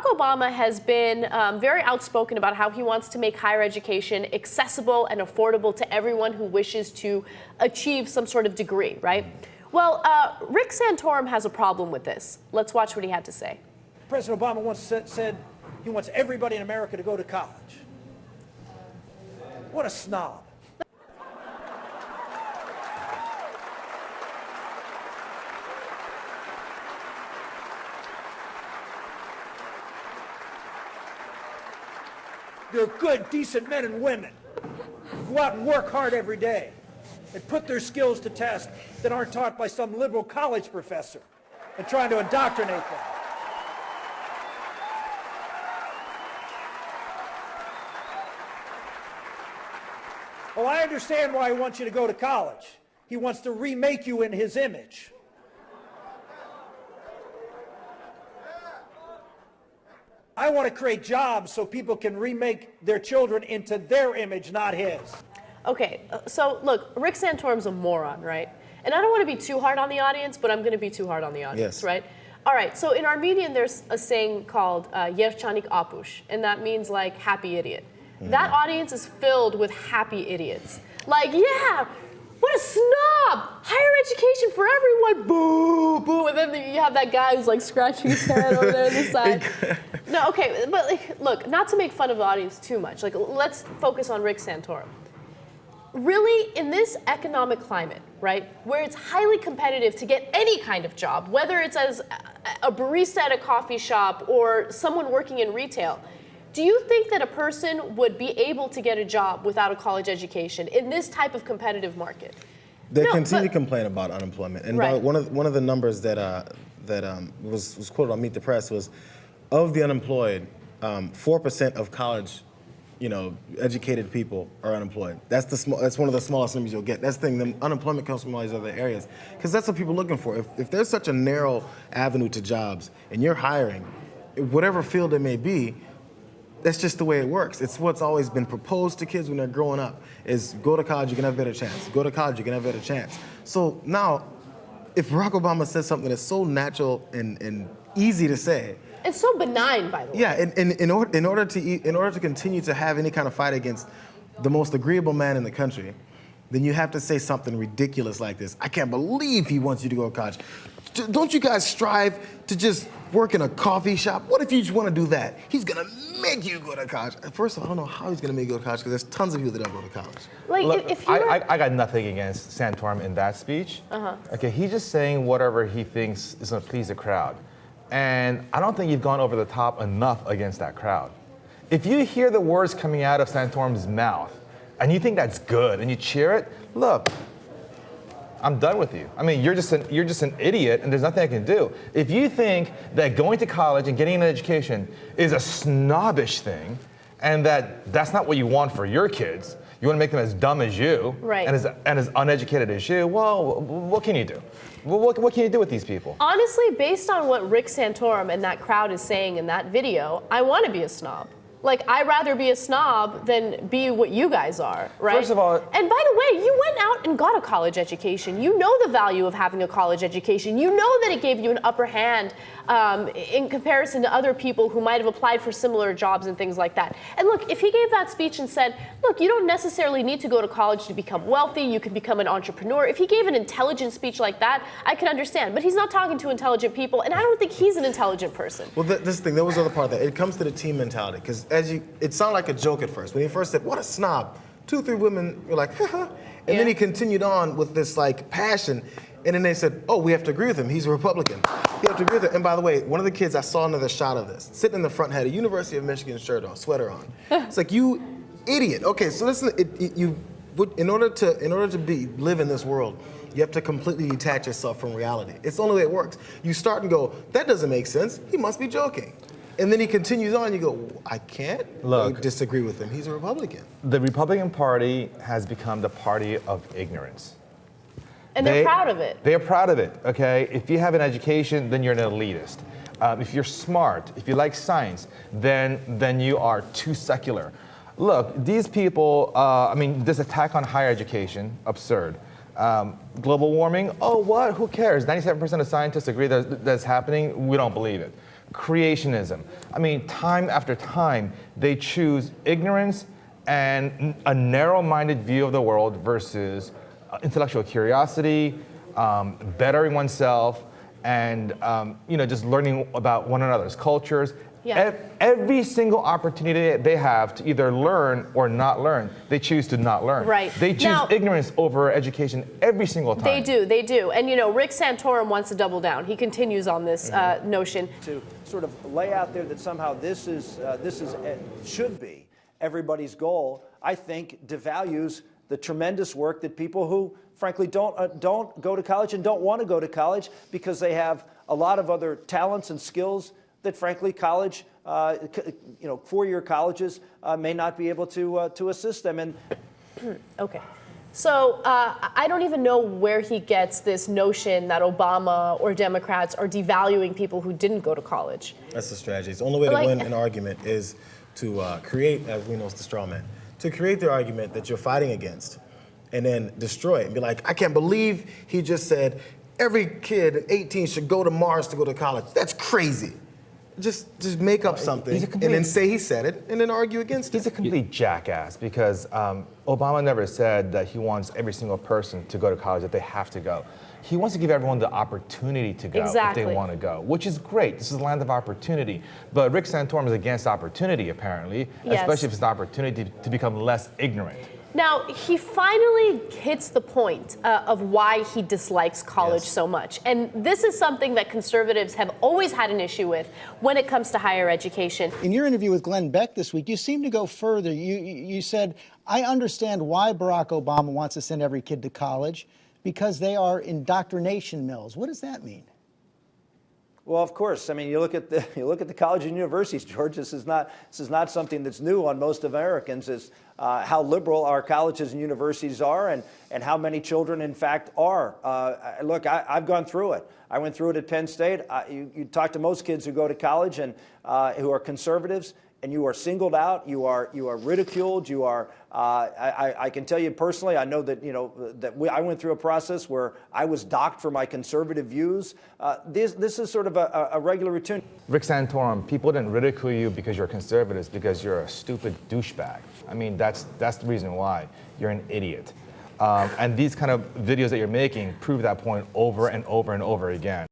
Barack Obama has been very outspoken about how he wants to make higher education accessible and affordable to everyone who wishes to achieve some sort of degree, right? Well, Rick Santorum has a problem with this. Let's watch what he had to say. President Obama once said he wants everybody in America to go to college. What a snob. They're good, decent men and women who go out and work hard every day and put their skills to test that aren't taught by some liberal college professor and trying to indoctrinate them. Well, I understand why he wants you to go to college. He wants to remake you in his image. I want to create jobs so people can remake their children into their image, not his. Okay, so look, Rick Santorum's a moron, right? And I don't want to be too hard on the audience, but I'm going to be too hard on the audience, yes. Right? All right, so in Armenian, there's a saying called Yerchanik Apush, and that means like happy idiot. Mm-hmm. That audience is filled with happy idiots. Like, yeah, what a snob! Higher education for everyone, boo, boo. And then you have that guy who's like scratching his head over there on the side. No, okay, but like, look, not to make fun of the audience too much. Like, let's focus on Rick Santorum. Really, in this economic climate, right, where it's highly competitive to get any kind of job, whether it's as a barista at a coffee shop or someone working in retail, do you think that a person would be able to get a job without a college education in this type of competitive market? They continue to complain about unemployment, and right. one of the numbers that was quoted on Meet the Press was, of the unemployed, 4% of college, educated people are unemployed. That's one of the smallest numbers you'll get. That's the thing. The unemployment comes from all these other areas, because that's what people are looking for. If there's such a narrow avenue to jobs, and you're hiring, whatever field it may be, that's just the way it works. It's what's always been proposed to kids when they're growing up, is go to college, you can have a better chance. Go to college, you can have a better chance. So now, if Barack Obama says something that's so natural and easy to say, it's so benign, by the way. Yeah, in order to continue to have any kind of fight against the most agreeable man in the country, then you have to say something ridiculous like this. I can't believe he wants you to go to college. Don't you guys strive to just work in a coffee shop? What if you just want to do that? He's gonna make you go to college. First of all, I don't know how he's gonna make you go to college, because there's tons of people that don't go to college. Like, look, if you were... I got nothing against Santorum in that speech. Okay, he's just saying whatever he thinks is gonna please the crowd. And I don't think you've gone over the top enough against that crowd. If you hear the words coming out of Santorum's mouth and you think that's good and you cheer it, look, I'm done with you. I mean, you're just an idiot, and there's nothing I can do. If you think that going to college and getting an education is a snobbish thing, and that's not what you want for your kids, you want to make them as dumb as you, right, and as uneducated as you, well, what can you do? What can you do with these people? Honestly, based on what Rick Santorum and that crowd is saying in that video, I want to be a snob. Like, I'd rather be a snob than be what you guys are, right? First of all... And by the way, you went out and got a college education. You know the value of having a college education. You know that it gave you an upper hand in comparison to other people who might have applied for similar jobs and things like that. And look, if he gave that speech and said, look, you don't necessarily need to go to college to become wealthy, you can become an entrepreneur. If he gave an intelligent speech like that, I could understand. But he's not talking to intelligent people, and I don't think he's an intelligent person. Well, this thing, there was the other part of that. It comes to the team mentality, because it sounded like a joke at first. When he first said, what a snob, 2 or 3 women were like, haha. And then he continued on with this like passion. And then they said, oh, we have to agree with him. He's a Republican. You have to agree with him. And by the way, one of the kids, I saw another shot of this, sitting in the front, had a University of Michigan sweater on. It's like, you idiot. Okay, so listen, in order to live in this world, you have to completely detach yourself from reality. It's the only way it works. You start and go, that doesn't make sense. He must be joking. And then he continues on, you go, I can't disagree with him. He's a Republican. The Republican Party has become the party of ignorance. And they're proud of it. They're proud of it, okay? If you have an education, then you're an elitist. If you're smart, if you like science, then you are too secular. Look, these people, this attack on higher education, absurd. Global warming, oh what, who cares? 97% of scientists agree that that's happening, we don't believe it. creationism. I mean, time after time, they choose ignorance and a narrow-minded view of the world versus intellectual curiosity, bettering oneself, and just learning about one another's cultures. Yeah. Every single opportunity they have to either learn or not learn, they choose to not learn. Right. They choose Now, ignorance over education every single time. They do. And Rick Santorum wants to double down. He continues on this notion. To sort of lay out there that somehow this should be everybody's goal, I think devalues the tremendous work that people who, frankly, don't go to college and don't want to go to college because they have a lot of other talents and skills that, frankly, college, four-year colleges may not be able to assist them in. Okay. So I don't even know where he gets this notion that Obama or Democrats are devaluing people who didn't go to college. That's the strategy. The only way to win an argument is to create, as we know, it's the straw man, to create the argument that you're fighting against and then destroy it and be like, I can't believe he just said every kid at 18 should go to Mars to go to college. That's crazy. Just make up something and then say he said it and then argue against it. He's a complete jackass because Obama never said that he wants every single person to go to college, that they have to go. He wants to give everyone the opportunity to go if they want to go, which is great. This is the land of opportunity. But Rick Santorum is against opportunity, apparently, especially if it's an opportunity to become less ignorant. Now, he finally hits the point of why he dislikes college so much. And this is something that conservatives have always had an issue with when it comes to higher education. In your interview with Glenn Beck this week, you seem to go further. You said, I understand why Barack Obama wants to send every kid to college, because they are indoctrination mills. What does that mean? Well, of course. I mean, you look at the college and universities, George. This is not something that's new on most Americans. Is how liberal our colleges and universities are, and how many children, in fact, are. Look, I've gone through it. I went through it at Penn State. You talk to most kids who go to college and who are conservatives, and you are singled out. You are ridiculed. You are. I can tell you personally. I know that I went through a process where I was docked for my conservative views. This is sort of a regular routine. Rick Santorum, people didn't ridicule you because you're conservatives, because you're a stupid douchebag. I mean, that's the reason why. You're an idiot. And these kind of videos that you're making prove that point over and over and over again.